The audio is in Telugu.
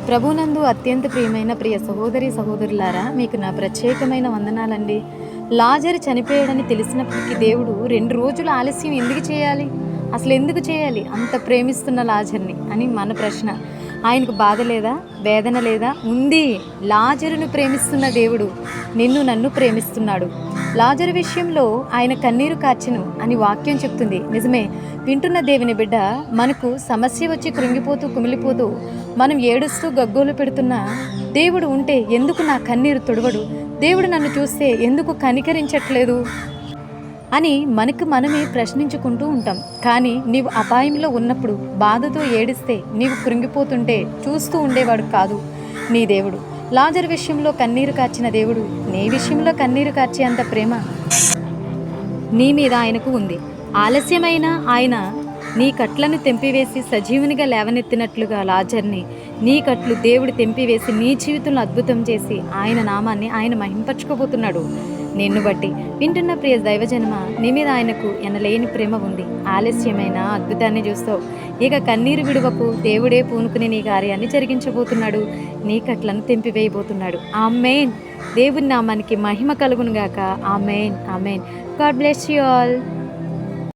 ప్రభునందు అత్యంత ప్రియమైన ప్రియ సహోదరి సహోదరులారా, మీకు నా ప్రత్యేకమైన వందనాలండి. లాజరు చనిపోయాడని తెలిసినప్పటికీ దేవుడు 2 రోజులు ఆలస్యం ఎందుకు చేయాలి? అసలు ఎందుకు చేయాలి అంత ప్రేమిస్తున్న లాజర్ని అని మన ప్రశ్న. ఆయనకు బాధ లేదా, వేదన లేదా? ఉంది. లాజరును ప్రేమిస్తున్న దేవుడు నిన్ను నన్ను ప్రేమిస్తున్నాడు. లాజరు విషయంలో ఆయన కన్నీరు కార్చెను అని వాక్యం చెప్తుంది. నిజమే. వింటున్న దేవుని బిడ్డ, మనకు సమస్య వచ్చి కృంగిపోతూ కుమిలిపోతూ మనం ఏడుస్తూ గగ్గోలు పెడుతున్నా దేవుడు ఉంటే ఎందుకు నా కన్నీరు తుడవడు? దేవుడు నన్ను చూస్తే ఎందుకు కనికరించట్లేదు అని మనకు మనమే ప్రశ్నించుకుంటూ ఉంటాం. కానీ నీవు అపాయంలో ఉన్నప్పుడు బాధతో ఏడిస్తే, నీవు కృంగిపోతుంటే చూస్తూ ఉండేవాడు కాదు నీ దేవుడు. లాజరు విషయంలో కన్నీరు కార్చిన దేవుడు నీ విషయంలో కన్నీరు కార్చే అంత ప్రేమ నీ మీద ఆయనకు ఉంది. ఆలస్యమైన ఆయన నీ కట్లను తెంపివేసి సజీవునిగా లేవనెత్తినట్లుగా లాజర్ని నీ కట్లు దేవుడు తెంపివేసి నీ జీవితంలో అద్భుతం చేసి ఆయన నామాన్ని ఆయన మహింపరచుకోబోతున్నాడు నిన్ను బట్టి. వింటున్న ప్రియ దైవజనమ, నీ మీద ఆయనకు ఎనలేని ప్రేమ ఉంది. ఆలస్యమైన అద్భుతాన్ని చూస్తావు. ఇక కన్నీరు విడువకు, దేవుడే పూనుకుని నీ కార్యాన్ని జరిగించబోతున్నాడు. నీ కట్లను తెంపివేయబోతున్నాడు. ఆమేన్. దేవుని నామానికి మహిమ కలుగునుగాక. ఆమేన్. ఆమేన్. God bless you all.